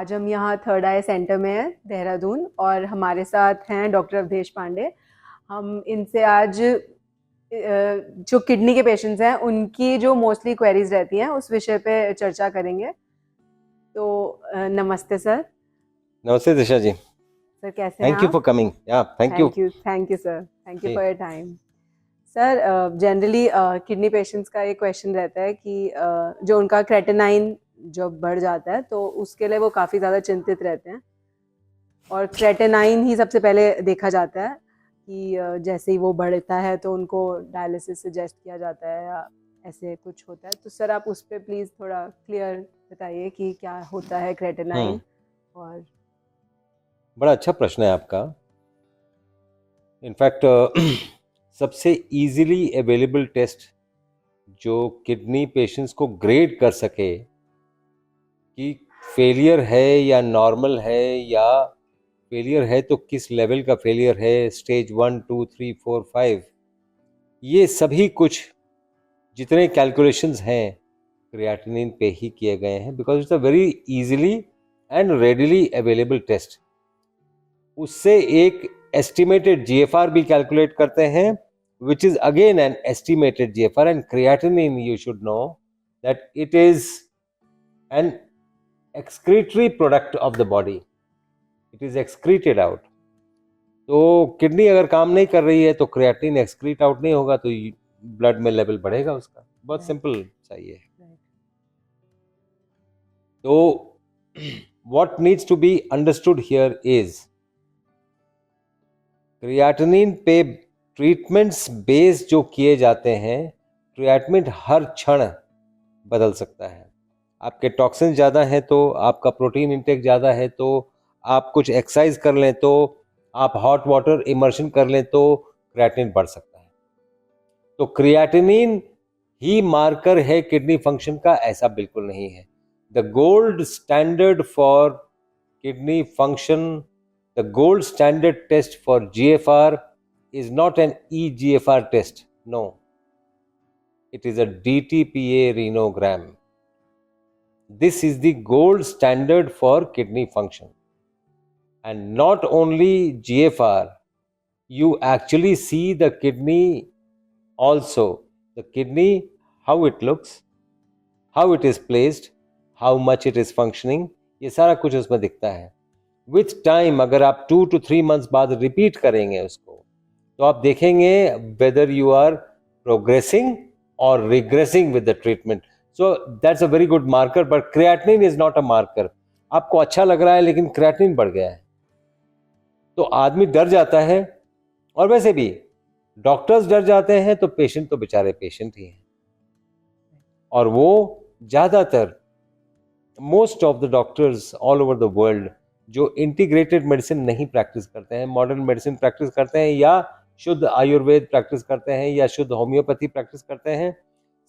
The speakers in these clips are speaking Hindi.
आज हम यहाँ थर्ड आई सेंटर में हैं देहरादून और हमारे साथ हैं डॉक्टर अवधेश पांडे। हम इनसे आज जो किडनी के पेशेंट्स हैं उनकी जो मोस्टली क्वेरीज रहती हैं उस विषय पे चर्चा करेंगे। तो नमस्ते सर। नमस्ते दिशा जी। सर कैसे हैं थैंक यू आप? For coming. या thank you. Thank you sir, thank you जी। For your time. Sir generally kidney patients का एक क्वेश्चन रहता है कि जो उनका क्रेटिनाइन जब बढ़ जाता है तो उसके लिए वो काफ़ी ज़्यादा चिंतित रहते हैं और क्रेटिनाइन ही सबसे पहले देखा जाता है कि जैसे ही वो बढ़ता है तो उनको डायलिसिस सजेस्ट किया जाता है या ऐसे कुछ होता है। तो सर आप उस पर प्लीज़ थोड़ा क्लियर बताइए कि क्या होता है क्रेटिनाइन। और बड़ा अच्छा प्रश्न है आपका। इनफैक्ट सबसे इजीली अवेलेबल टेस्ट जो किडनी पेशेंट्स को ग्रेड कर सके कि फेलियर है या नॉर्मल है, या फेलियर है तो किस लेवल का फेलियर है, स्टेज 1 2 3 4 5, ये सभी कुछ जितने कैलकुलेशंस हैं क्रिएटिनिन पे ही किए गए हैं, because it's a very easily and readily available test. उससे एक एस्टिमेटेड जीएफआर भी कैलकुलेट करते हैं, which is again an estimated GFR, and creatinine, you should know that it is an excretory product of the body. It is excreted out. तो किडनी अगर काम नहीं कर रही है तो क्रिएटिनिन एक्सक्रीट आउट नहीं होगा तो ब्लड में लेवल बढ़ेगा उसका। बहुत सिंपल चाहिए। तो what needs to be understood here is creatinine पे ट्रीटमेंट्स बेस जो किए जाते हैं, ट्रीटमेंट हर क्षण बदल सकता है। आपके टॉक्सिन ज़्यादा हैं तो, आपका प्रोटीन इंटेक ज़्यादा है तो, आप कुछ एक्सरसाइज कर लें तो, आप हॉट वाटर इमर्शन कर लें तो क्रिएटिनिन बढ़ सकता है। तो क्रिएटिनिन ही मार्कर है किडनी फंक्शन का, ऐसा बिल्कुल नहीं है। The gold standard for kidney function, the gold standard test for GFR is not an eGFR test. No, it is a DTPA renogram. This is the gold standard for kidney function. And not only GFR, you actually see the kidney also. The kidney, how it looks, how it is placed, how much it is functioning, ये सारा कुछ उसमें दिखता है। विथ टाइम अगर आप 2 to 3 months बाद रिपीट करेंगे उसको तो आप देखेंगे वेदर यू आर प्रोग्रेसिंग और regressing with the treatment. So that's a very good marker, but creatinine is not a marker. आपको अच्छा लग रहा है लेकिन क्रिएटिनिन बढ़ गया है तो आदमी डर जाता है, और वैसे भी डॉक्टर्स डर जाते हैं तो पेशेंट तो बेचारे पेशेंट ही हैं। और वो ज़्यादातर most of the doctors all over the world जो इंटीग्रेटेड मेडिसिन नहीं प्रैक्टिस करते हैं, मॉडर्न मेडिसिन प्रैक्टिस करते हैं, या शुद्ध आयुर्वेद प्रैक्टिस करते हैं, या शुद्ध होम्योपैथी प्रैक्टिस करते हैं,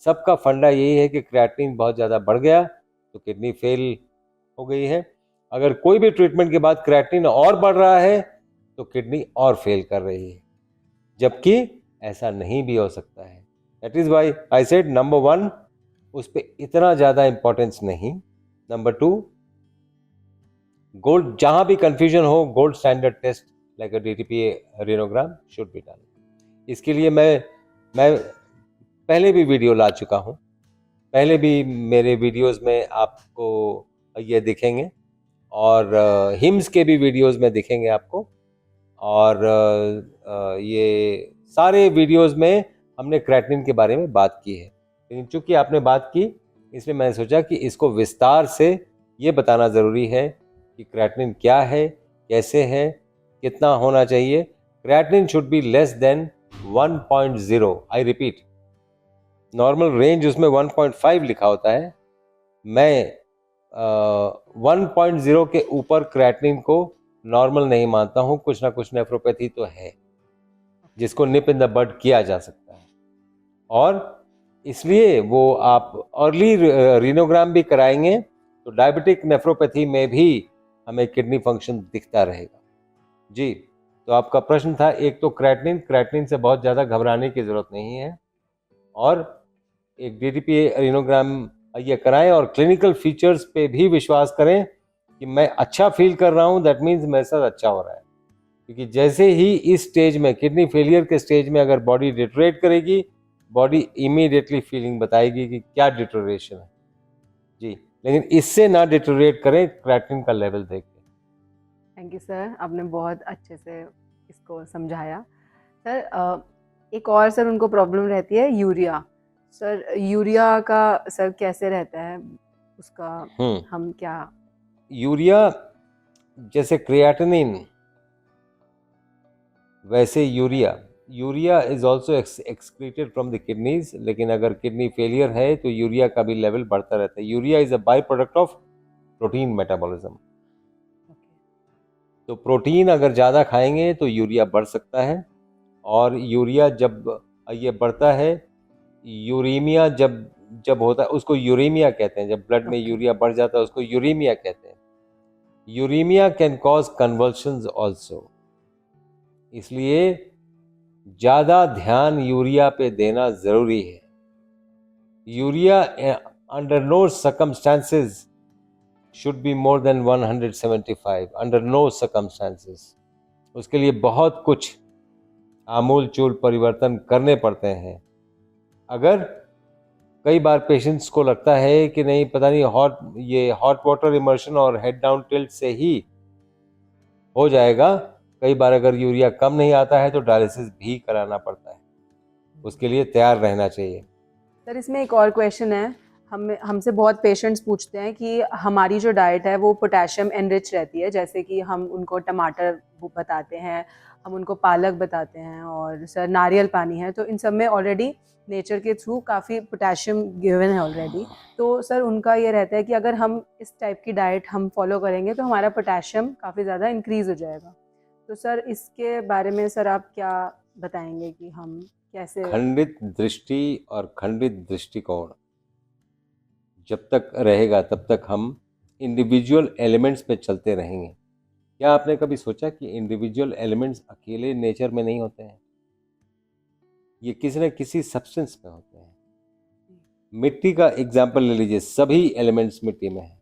सबका फंडा यही है कि क्रिएटिनिन बहुत ज़्यादा बढ़ गया तो किडनी फेल हो गई है। अगर कोई भी ट्रीटमेंट के बाद क्रिएटिनिन और बढ़ रहा है तो किडनी और फेल कर रही है, जबकि ऐसा नहीं भी हो सकता है। That is why I said number 1 उस पर इतना ज़्यादा इंपॉर्टेंस नहीं। नंबर 2, गोल्ड, जहां भी कंफ्यूजन हो, gold standard test like a DTPA renogram should be done. इसके लिए मैं पहले भी वीडियो ला चुका हूं, पहले भी मेरे वीडियोस में आपको ये दिखेंगे, और हिम्स के भी वीडियोस में दिखेंगे आपको, और ये सारे वीडियोस में हमने क्रिएटिनिन के बारे में बात की है। लेकिन चूंकि आपने बात की इसलिए मैंने सोचा कि इसको विस्तार से ये बताना ज़रूरी है कि क्रिएटिनिन क्या है, कैसे है, कितना होना चाहिए। Creatinine should be less than 1.0। I repeat, normal range उसमें 1.5 लिखा होता है। मैं 1.0 के ऊपर क्रिएटिनिन को नॉर्मल नहीं मानता हूं। कुछ ना कुछ नेफ्रोपैथी तो है जिसको निप इन द बड किया जा सकता है, और इसलिए वो आप अर्ली रीनोग्राम भी कराएंगे तो डायबिटिक नेफ्रोपैथी में भी हमें किडनी फंक्शन दिखता रहेगा। जी, तो आपका प्रश्न था एक तो क्रिएटिनिन से बहुत ज़्यादा घबराने की ज़रूरत नहीं है, और एक डीटीपीए रीनोग्राम ये कराएं और क्लिनिकल फीचर्स पे भी विश्वास करें। कि मैं अच्छा फील कर रहा हूँ, दैट मीन्स मेरे साथ अच्छा हो रहा है। क्योंकि जैसे ही इस स्टेज में, किडनी फेलियर के स्टेज में अगर बॉडी डिटोरेट करेगी, बॉडी इमीडिएटली फीलिंग बताएगी कि क्या डिटोरेशन है जी। लेकिन इससे ना डिटोरेट करें, क्रिएटिनिन का लेवल देख के। थैंक यू सर, आपने बहुत अच्छे से इसको समझाया। सर एक और सर उनको प्रॉब्लम रहती है यूरिया। सर यूरिया का सर कैसे रहता है उसका, हम क्या? यूरिया जैसे क्रिएटिनिन वैसे urea is also excreted from the kidneys. लेकिन अगर किडनी फेलियर है तो यूरिया का भी लेवल बढ़ता रहता है। Urea is a by product of protein metabolism. तो प्रोटीन अगर ज़्यादा खाएंगे तो यूरिया बढ़ सकता है। और यूरिया जब ये बढ़ता है, यूरेमिया जब जब होता है उसको यूरेमिया कहते हैं। जब ब्लड में यूरिया बढ़ जाता है उसको यूरेमिया कहते हैं। Uraemia can cause convulsions also. इसलिए ज़्यादा ध्यान यूरिया पे देना ज़रूरी है। Urea under no circumstances should be more than 175 under no circumstances। उसके लिए बहुत कुछ आमूल चूल परिवर्तन करने पड़ते हैं। अगर कई बार पेशेंट्स को लगता है कि नहीं, पता नहीं हॉट वाटर इमर्शन और हेड डाउन टिल्ट से ही हो जाएगा। कई बार अगर यूरिया कम नहीं आता है तो डायलिसिस भी कराना पड़ता है। उसके लिए तैयार रहना चाहिए। सर इसमें एक और क्वेश्चन है, हमसे बहुत पेशेंट्स पूछते हैं कि हमारी जो डाइट है वो पोटेशियम एनरिच रहती है, जैसे कि हम उनको टमाटर बताते हैं, हम उनको पालक बताते हैं, और सर नारियल पानी है, तो इन सब में ऑलरेडी नेचर के थ्रू काफ़ी पोटेशियम गिवन है ऑलरेडी। तो सर उनका ये रहता है कि अगर हम इस टाइप की डाइट हम फॉलो करेंगे तो हमारा पोटेशियम काफ़ी ज़्यादा इंक्रीज़ हो जाएगा। तो सर इसके बारे में सर आप क्या बताएंगे कि हम कैसे? खंडित दृष्टि और खंडित दृष्टिकोण जब तक रहेगा तब तक हम इंडिविजुअल एलिमेंट्स पे चलते रहेंगे। क्या आपने कभी सोचा कि इंडिविजुअल एलिमेंट्स अकेले नेचर में नहीं होते हैं? ये किसी न किसी सब्सटेंस में होते हैं। मिट्टी का एग्जाम्पल ले लीजिए, सभी एलिमेंट्स मिट्टी में है।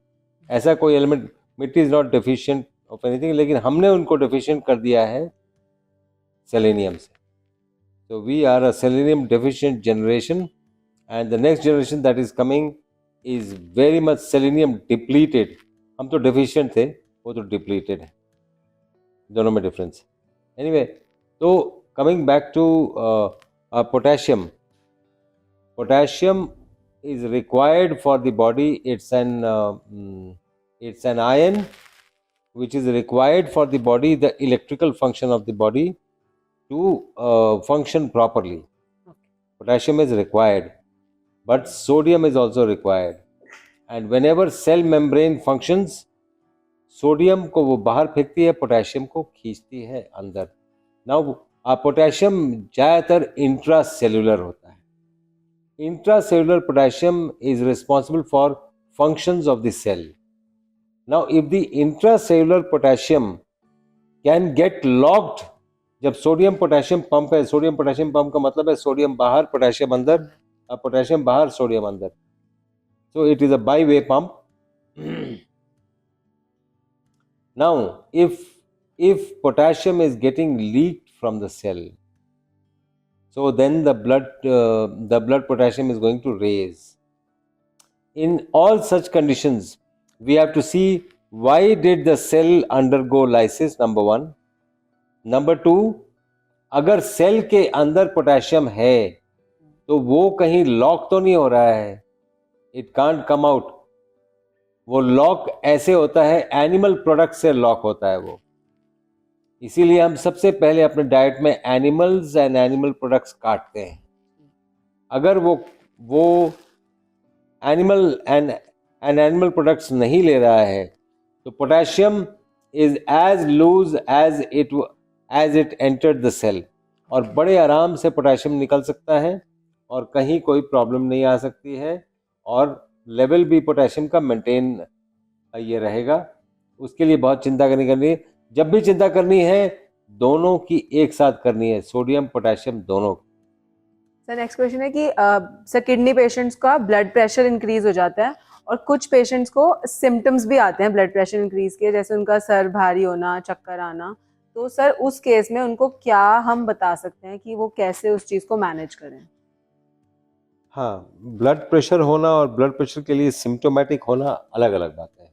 ऐसा कोई एलिमेंट, मिट्टी is not deficient of anything, लेकिन हमने उनको डेफिशिएंट कर दिया है सेलेनियम से। So we are a selenium deficient generation, and the next generation that is coming is very much selenium depleted। हम तो deficient थे, वो तो depleted है, दोनों में difference। Anyway, तो coming back to potassium is required for the body। It's an ion which is required for the body, the electrical function of the body to function properly। Potassium is required, but sodium is also required। And whenever cell membrane functions, sodium को वो बाहर फेंकती है, पोटेशियम को खींचती है अंदर। नाउ पोटेशियम ज़्यादातर इंट्रासेलुलर होता है। Intracellular potassium is responsible for functions of the cell. Now if the intracellular potassium can get locked, जब सोडियम पोटेशियम पंप है, सोडियम पोटेशियम पंप का मतलब है सोडियम बाहर पोटेशियम अंदर, पोटेशियम बाहर सोडियम अंदर। So it is a by way pump. Now if potassium is getting leaked from the cell, so then the blood potassium is going to raise। In all such conditions we have to see why did the cell undergo lysis, number one। Number two, अगर सेल के अंदर पोटेशियम है तो वो कहीं लॉक तो नहीं हो रहा है, इट कांट कम आउट। वो लॉक ऐसे होता है, एनिमल प्रोडक्ट से लॉक होता है वो। इसीलिए हम सबसे पहले अपने डाइट में एनिमल्स एंड एनिमल प्रोडक्ट्स काटते हैं। अगर वो एनिमल एंड एनिमल प्रोडक्ट्स नहीं ले रहा है तो potassium is as loose as it entered the cell, और बड़े आराम से पोटेशियम निकल सकता है और कहीं कोई प्रॉब्लम नहीं आ सकती है, और लेवल भी पोटेशियम का मेंटेन ये रहेगा। उसके लिए बहुत चिंता करनी है। जब भी चिंता करनी है दोनों की एक साथ करनी है, सोडियम पोटेशियम दोनों। सर नेक्स्ट क्वेश्चन है कि सर किडनी पेशेंट्स का ब्लड प्रेशर इंक्रीज हो जाता है और कुछ पेशेंट्स को सिम्टम्स भी आते हैं ब्लड प्रेशर इंक्रीज के, जैसे उनका सर भारी होना, चक्कर आना। तो सर उस केस में उनको क्या हम बता सकते हैं कि वो कैसे उस चीज़ को मैनेज करें? हाँ, ब्लड प्रेशर होना और ब्लड प्रेशर के लिए सिम्टोमेटिक होना अलग अलग बात है।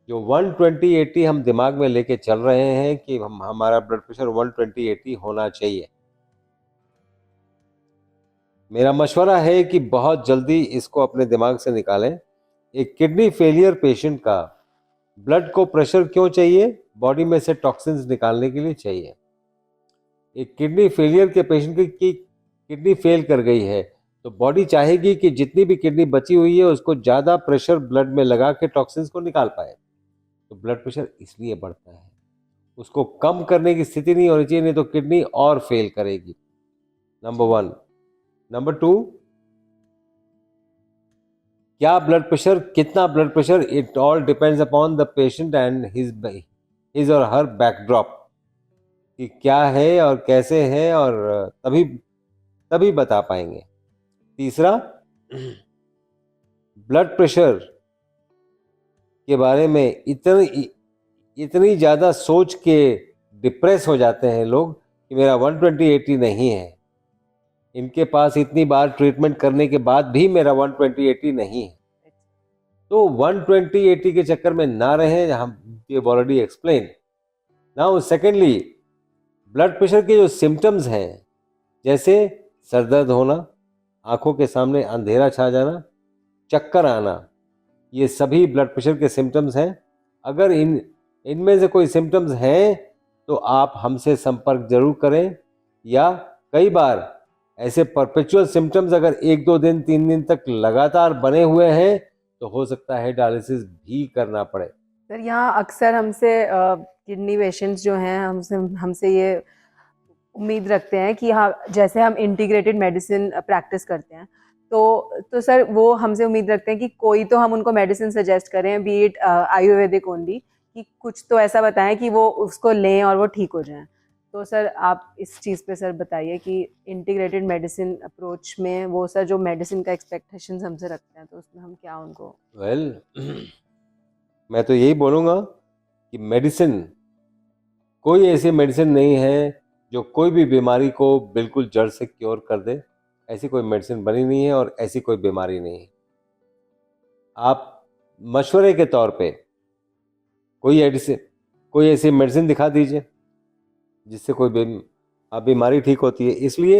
जो 120/80 हम दिमाग में लेके चल रहे हैं कि हमारा ब्लड प्रेशर 120/80 होना चाहिए, मेरा मशवरा है कि बहुत जल्दी इसको अपने दिमाग से निकालें। एक किडनी फेलियर पेशेंट का ब्लड को प्रेशर क्यों चाहिए? बॉडी में से टॉक्सिन्स निकालने के लिए चाहिए। एक किडनी फेलियर के पेशेंट की किडनी फेल कर गई है तो बॉडी चाहेगी कि जितनी भी किडनी बची हुई है उसको ज़्यादा प्रेशर ब्लड में लगा के टॉक्सिन्स को निकाल पाए। तो ब्लड प्रेशर इसलिए बढ़ता है, उसको कम करने की स्थिति नहीं होनी चाहिए, नहीं तो किडनी और फेल करेगी। नंबर 1। नंबर 2, क्या ब्लड प्रेशर, कितना blood pressure, it all depends upon the patient and his और हर बैकड्रॉप, कि क्या है और कैसे है, और तभी बता पाएंगे। तीसरा, ब्लड प्रेशर के बारे में इतनी ज़्यादा सोच के डिप्रेस हो जाते हैं लोग कि मेरा 120/80 नहीं है। इनके पास इतनी बार ट्रीटमेंट करने के बाद भी मेरा 120/80 नहीं है। तो 120/80 के चक्कर में ना रहें, हम already explain. Now secondly, blood pressure के जो सिम्टम्स हैं, जैसे सर दर्द होना, आंखों के सामने अंधेरा छा जाना, चक्कर आना, ये सभी ब्लड प्रेशर के सिम्टम्स हैं। अगर इनमें से कोई सिम्टम्स हैं तो आप हमसे संपर्क जरूर करें, या कई बार ऐसे परपेचुअल सिम्टम्स अगर 1-2 दिन 3 दिन तक लगातार बने हुए हैं तो हो सकता है डायलिसिस भी करना पड़े। सर यहाँ अक्सर हमसे किडनी पेशेंट्स जो हैं हमसे ये उम्मीद रखते हैं कि हाँ, जैसे हम इंटीग्रेटेड मेडिसिन प्रैक्टिस करते हैं तो सर वो हमसे उम्मीद रखते हैं कि कोई तो हम उनको मेडिसिन सजेस्ट करें, बी इट आयुर्वेदिक ओनली, कि कुछ तो ऐसा बताएं कि वो उसको लें और वो ठीक हो जाएं। तो सर आप इस चीज़ पे सर बताइए कि इंटीग्रेटेड मेडिसिन अप्रोच में वो सर जो मेडिसिन का एक्सपेक्टेशंस हमसे रखते हैं तो उसमें हम क्या उनको मैं तो यही बोलूँगा कि मेडिसिन, कोई ऐसी मेडिसिन नहीं है जो कोई भी बीमारी को बिल्कुल जड़ से क्योर कर दे। ऐसी कोई मेडिसिन बनी नहीं है और ऐसी कोई बीमारी नहीं है। आप मशवरे के तौर पे कोई ऐसी मेडिसिन दिखा दीजिए जिससे आप बीमारी ठीक होती है। इसलिए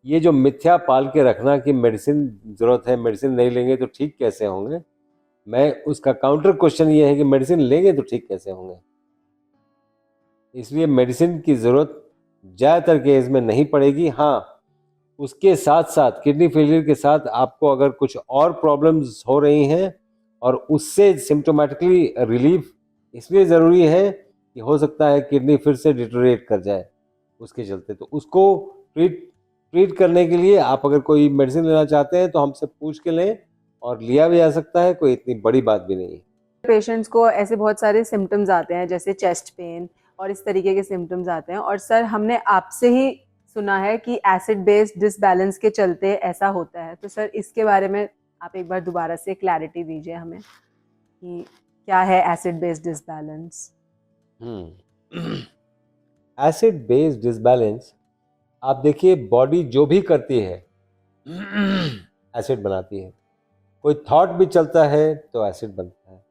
ये जो मिथ्या पाल के रखना कि मेडिसिन ज़रूरत है, मेडिसिन नहीं लेंगे तो ठीक कैसे होंगे, मैं उसका काउंटर क्वेश्चन ये है कि मेडिसिन लेंगे तो ठीक कैसे होंगे। इसलिए मेडिसिन की ज़रूरत ज़्यादातर केस में नहीं पड़ेगी। हाँ, उसके साथ साथ किडनी फेलियर के साथ आपको अगर कुछ और प्रॉब्लम्स हो रही हैं और उससे सिम्टोमेटिकली रिलीफ इसलिए ज़रूरी है कि हो सकता है किडनी फिर से डिटोरेट कर जाए उसके चलते, तो उसको ट्रीट करने के लिए आप अगर कोई मेडिसिन लेना चाहते हैं तो हमसे पूछ के लें, और लिया भी जा सकता है, कोई इतनी बड़ी बात भी नहीं है। पेशेंट्स को ऐसे बहुत सारे सिम्टम्स आते हैं जैसे चेस्ट पेन और इस तरीके के सिम्टम्स आते हैं, और सर हमने आपसे ही सुना है कि एसिड बेस्ड डिसबैलेंस के चलते ऐसा होता है। तो सर इसके बारे में आप एक बार दोबारा से क्लैरिटी दीजिए हमें कि क्या है acid based disbalance. Acid based disbalance, आप देखिए बॉडी जो भी करती है एसिड बनाती है। कोई थॉट भी चलता है तो एसिड बनता है।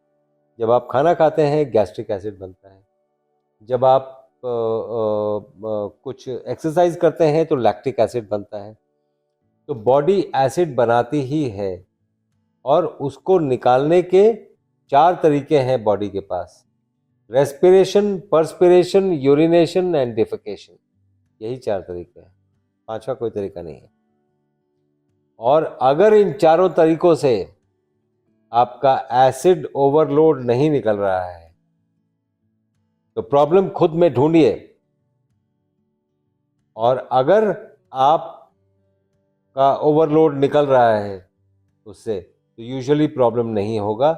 जब आप खाना खाते हैं गैस्ट्रिक एसिड बनता है। जब आप कुछ एक्सरसाइज करते हैं तो लैक्टिक एसिड बनता है। तो बॉडी एसिड बनाती ही है, और उसको निकालने के 4 तरीके हैं बॉडी के पास: respiration, perspiration, urination and defecation. यही 4 तरीके हैं, 5वां कोई तरीका नहीं है। और अगर इन चारों तरीकों से आपका एसिड ओवरलोड नहीं निकल रहा है तो प्रॉब्लम खुद में ढूंढिए, और अगर आपका ओवरलोड निकल रहा है उससे तो यूजुअली प्रॉब्लम नहीं होगा।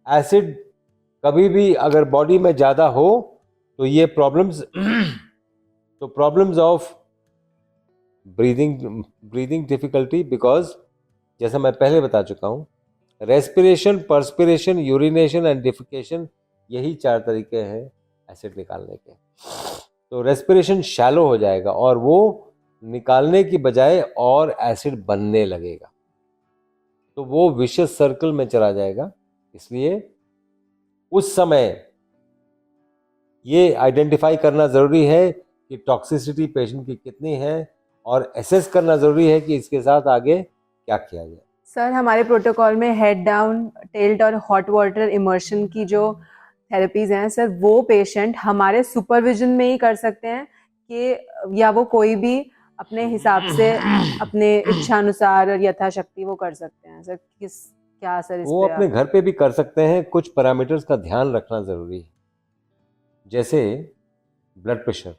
एसिड कभी भी अगर बॉडी में ज़्यादा हो तो ये problems of breathing difficulty, because जैसा मैं पहले बता चुका हूँ, respiration, perspiration, urination and defecation, यही 4 तरीके हैं एसिड निकालने के। तो रेस्पिरेशन शैलो हो जाएगा और वो निकालने की बजाय और एसिड बनने लगेगा, तो वो विशियस सर्कल में चला जाएगा। इसलिए उस समय ये आइडेंटिफाई करना ज़रूरी है कि टॉक्सिसिटी पेशेंट की कितनी है और एसेस करना ज़रूरी है कि इसके साथ आगे क्या किया जाए। सर हमारे प्रोटोकॉल में हेड डाउन, टिल्ट और हॉट वाटर इमर्शन की जो थेरेपीज हैं सर, वो पेशेंट हमारे सुपरविजन में ही कर सकते हैं कि या वो कोई भी अपने हिसाब से अपने इच्छानुसार और यथाशक्ति वो कर सकते हैं सर? क्या सर इस वो पे अपने आप? घर पे भी कर सकते हैं, कुछ पैरामीटर्स का ध्यान रखना ज़रूरी है, जैसे blood pressure.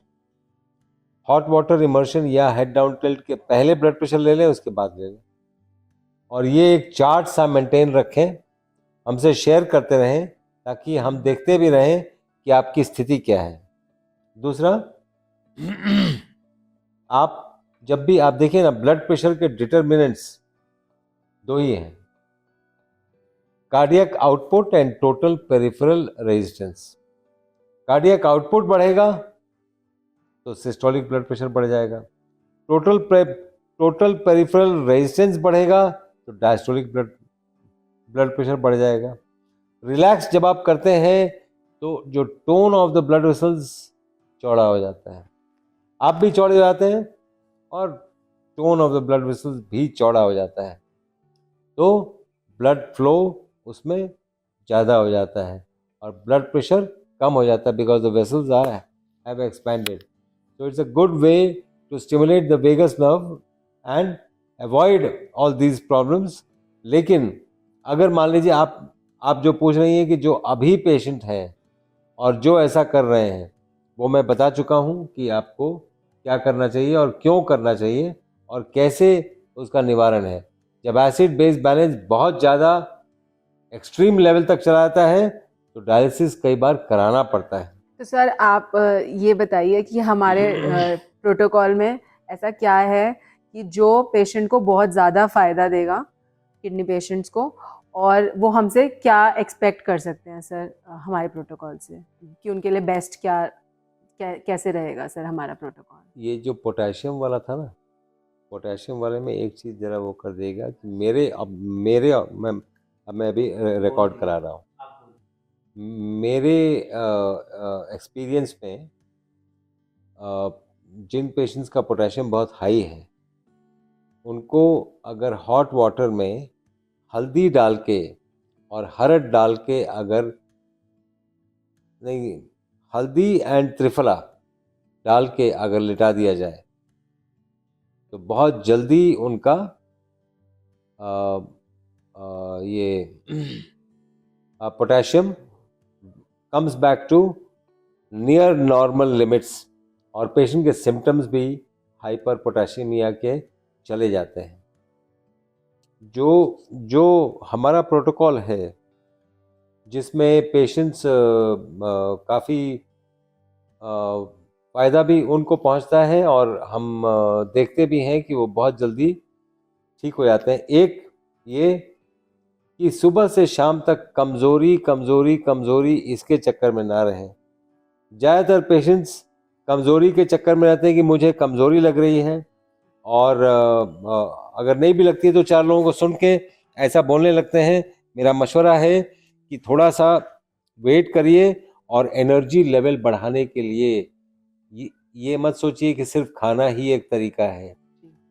Hot water immersion या हेड डाउन टिल्ट के पहले ब्लड प्रेशर ले लें, उसके बाद ले लें, और ये एक चार्ट सा मेंटेन रखें, हमसे शेयर करते रहें ताकि हम देखते भी रहें कि आपकी स्थिति क्या है। दूसरा, आप जब भी आप देखिए ना, ब्लड प्रेशर के डिटर्मिनेंट्स 2 ही हैं, cardiac output and total peripheral resistance. Cardiac output बढ़ेगा तो सिस्टोलिक ब्लड प्रेशर बढ़ जाएगा, टोटल पेरिफेरल रेजिस्टेंस बढ़ेगा तो डायस्टोलिक ब्लड प्रेशर बढ़ जाएगा। रिलैक्स जब आप करते हैं तो जो tone of the blood vessels चौड़ा हो जाता है, आप भी चौड़े हो जाते हैं और tone of the blood vessels भी चौड़ा हो जाता है, तो ब्लड फ्लो उसमें ज़्यादा हो जाता है और ब्लड प्रेशर कम हो जाता है, because the vessels have expanded. So it's a good way to stimulate the vagus nerve and avoid all these problems। लेकिन अगर मान लीजिए आप जो पूछ रही हैं कि जो अभी पेशेंट हैं और जो ऐसा कर रहे हैं, वो मैं बता चुका हूँ कि आपको क्या करना चाहिए और क्यों करना चाहिए और कैसे उसका निवारण है। जब एसिड बेस बैलेंस बहुत ज़्यादा एक्सट्रीम लेवल तक चला जाता है तो डायलिसिस कई बार कराना पड़ता है। तो सर आप ये बताइए कि हमारे प्रोटोकॉल में ऐसा क्या है कि जो पेशेंट को बहुत ज़्यादा फ़ायदा देगा, किडनी पेशेंट्स को, और वो हमसे क्या एक्सपेक्ट कर सकते हैं सर हमारे प्रोटोकॉल से, कि उनके लिए बेस्ट कैसे रहेगा सर हमारा प्रोटोकॉल? ये जो पोटेशियम वाला था ना, पोटेशियम वाले में एक चीज़ ज़रा वो कर देगा कि मैं अभी रिकॉर्ड करा रहा हूँ। मेरे एक्सपीरियंस में जिन पेशेंट्स का पोटेशियम बहुत हाई है, उनको अगर हॉट वाटर में हल्दी डाल के और हरड़ डाल के, अगर नहीं, हल्दी एंड त्रिफला डाल के अगर लिटा दिया जाए तो बहुत जल्दी उनका ये potassium comes back to near normal limits और पेशेंट के सिम्टम्स भी हाइपर पोटेशियमिया के चले जाते हैं। जो हमारा प्रोटोकॉल है जिसमें पेशेंट्स काफ़ी फ़ायदा भी उनको पहुंचता है और हम देखते भी हैं कि वो बहुत जल्दी ठीक हो जाते हैं। एक ये कि सुबह से शाम तक कमज़ोरी कमज़ोरी कमज़ोरी इसके चक्कर में ना रहें। ज़्यादातर पेशेंट्स कमज़ोरी के चक्कर में रहते हैं कि मुझे कमज़ोरी लग रही है, और अगर नहीं भी लगती है तो 4 लोगों को सुन के ऐसा बोलने लगते हैं। मेरा मशवरा है कि थोड़ा सा वेट करिए और एनर्जी लेवल बढ़ाने के लिए ये मत सोचिए कि सिर्फ खाना ही एक तरीका है,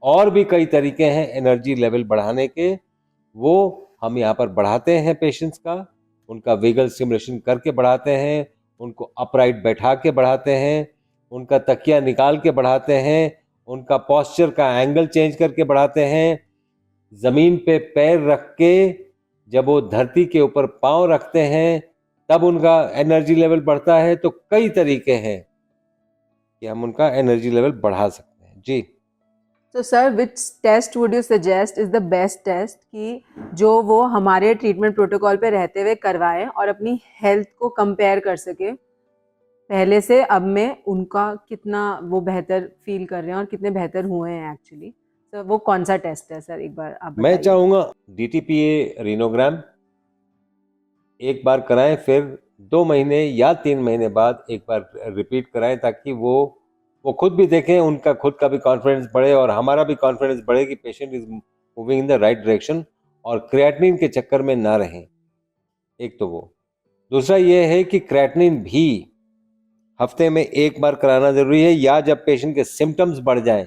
और भी कई तरीके हैं एनर्जी लेवल बढ़ाने के। वो हम यहाँ पर बढ़ाते हैं पेशेंट्स का, उनका वेगल स्टिमुलेशन करके बढ़ाते हैं, उनको अपराइट बैठा के बढ़ाते हैं, उनका तकिया निकाल के बढ़ाते हैं, उनका पोस्चर का एंगल चेंज करके बढ़ाते हैं, ज़मीन पे पैर रख के जब वो धरती के ऊपर पांव रखते हैं तब उनका एनर्जी लेवल बढ़ता है। तो कई तरीके हैं कि हम उनका एनर्जी लेवल बढ़ा सकते हैं। जी। तो sir which test would you suggest is the best test कि जो वो हमारे ट्रीटमेंट प्रोटोकॉल पे रहते हुए करवाएं और अपनी हेल्थ को कंपेयर कर सके पहले से अब में, उनका कितना वो बेहतर फील कर रहे हैं और कितने बेहतर हुए हैं एक्चुअली? तो वो कौन सा टेस्ट है सर, एक बार आप मैं बताइए। चाहूँगा DTPA रीनोग्राम एक बार कराएं, फिर 2 महीने या 3 महीने बाद एक बार रिपीट कराएं, ताकि वो खुद भी देखें, उनका खुद का भी कॉन्फिडेंस बढ़े और हमारा भी कॉन्फिडेंस बढ़े कि patient is moving in the right direction और क्रिएटिनिन के चक्कर में ना रहें। एक तो वो, दूसरा ये है कि क्रिएटिनिन भी हफ्ते में एक बार कराना जरूरी है, या जब पेशेंट के सिम्टम्स बढ़ जाएं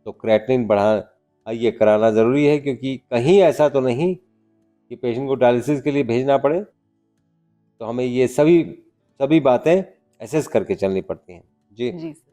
तो क्रिएटिनिन बढ़ा ये कराना जरूरी है, क्योंकि कहीं ऐसा तो नहीं कि पेशेंट को डायलिसिस के लिए भेजना पड़े। तो हमें ये सभी बातें एसेस करके चलनी पड़ती हैं। जी जी सर।